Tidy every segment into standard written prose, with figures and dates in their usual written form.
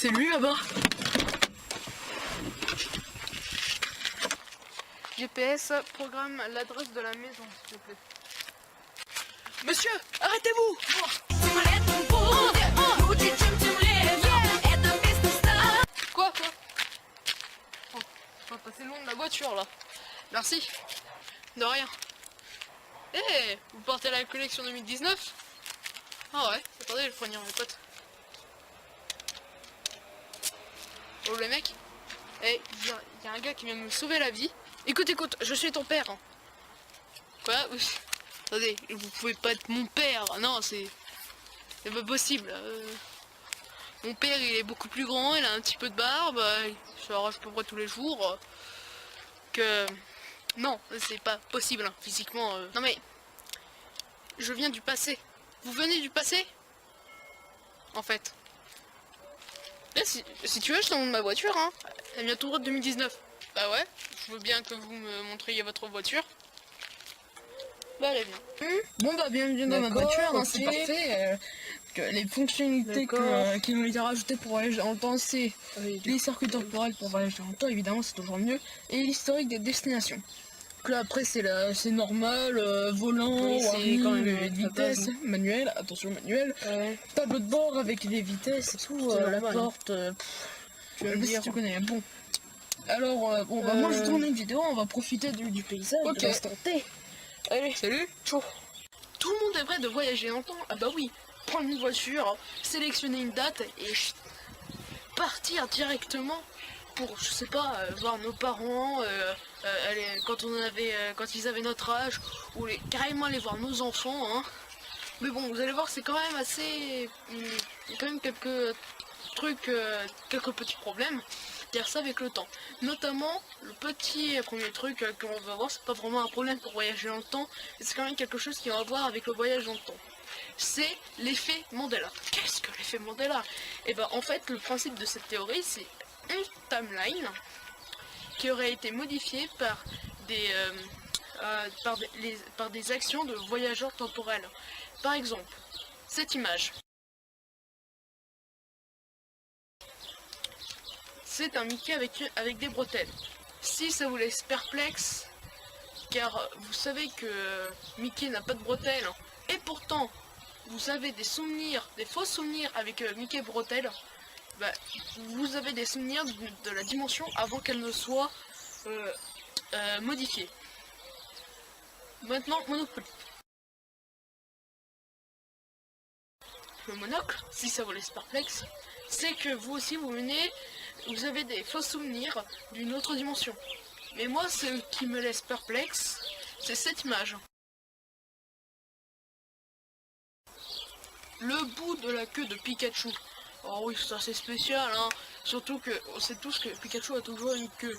c'est lui là-bas. GPS, programme l'adresse de la maison, s'il te plaît. Monsieur, arrêtez-vous! Quoi? Oh, on va passer le long de la voiture là. Merci. De rien. Eh, vous partez à la collection 2019? Ah ouais, attendez, je vais prévenir mes potes. Oh les mecs, eh, il y a un gars qui vient de me sauver la vie. Écoute, je suis ton père. Hein. Quoi? Attendez, vous pouvez pas être mon père. Non, c'est pas possible. Mon père, il est beaucoup plus grand, il a un petit peu de barbe, il s'arrache à peu près tous les jours. Non, c'est pas possible, hein, physiquement. Non mais, je viens du passé. Vous venez du passé? En fait. Là, si tu veux, je te montre ma voiture, hein. Elle vient tout droit de 2019. Bah ouais, je veux bien que vous me montriez votre voiture. Bah elle vient. Bon bah bienvenue dans ma voiture, hein, c'est parfait. Les fonctionnalités qui ont été rajoutées pour voyager dans le temps, c'est les circuits temporels pour voyager dans le temps, évidemment c'est toujours mieux, et l'historique des destinations. Donc là après c'est normal, volant, oui, c'est quand même vitesse, manuel, attention manuel, tableau de bord avec les vitesses et tout, la porte, tu vas me dire. Si tu connais, bon. Alors, bon bah moi je tourne une vidéo, on va profiter du paysage, de l'instant T. Allez, salut, ciao. Tout le monde rêverait de voyager dans le temps. Ah bah oui, prendre une voiture, sélectionner une date et partir directement pour, je sais pas, voir nos parents, quand ils avaient notre âge, ou carrément aller voir nos enfants. Hein. Mais bon, vous allez voir, c'est quand même assez... Il y a quand même quelques trucs, quelques petits problèmes. Dire ça avec le temps. Notamment, le premier truc qu'on va voir, c'est pas vraiment un problème pour voyager dans le temps, mais c'est quand même quelque chose qui va voir avec le voyage dans le temps. C'est l'effet Mandela. Qu'est-ce que l'effet Mandela? Et ben en fait, le principe de cette théorie, c'est une timeline qui aurait été modifiée par des actions de voyageurs temporels. Par exemple, cette image. C'est un Mickey avec des bretelles. Si ça vous laisse perplexe, car vous savez que Mickey n'a pas de bretelles, et pourtant vous avez des souvenirs, des faux souvenirs avec Mickey bretelles, bah, vous avez des souvenirs de la dimension avant qu'elle ne soit modifiée. Maintenant, Monopoly. Le monocle, si ça vous laisse perplexe, c'est que vous aussi vous avez des faux souvenirs d'une autre dimension. Mais moi, ce qui me laisse perplexe, c'est cette image. Le bout de la queue de Pikachu. Oh oui, c'est assez spécial, hein. Surtout que on sait tous que Pikachu a toujours une queue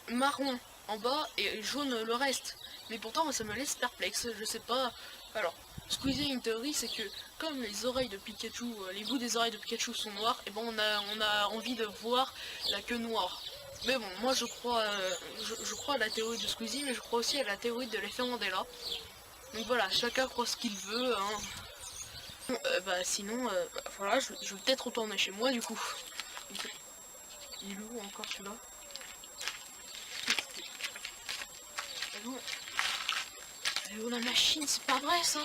marron en bas et jaune le reste. Mais pourtant, moi, ça me laisse perplexe, je sais pas. Alors, Squeezie, une théorie, c'est que comme les oreilles de Pikachu, les bouts des oreilles de Pikachu sont noirs, et ben on a envie de voir la queue noire. Mais bon, moi je crois à la théorie de Squeezie, mais je crois aussi à la théorie de l'effet Mandela. Donc voilà, chacun croit ce qu'il veut. Hein. Bon, bah sinon, voilà, je vais peut-être retourner chez moi du coup. Il est où encore celui-là? Elle est où la machine? C'est pas vrai ça?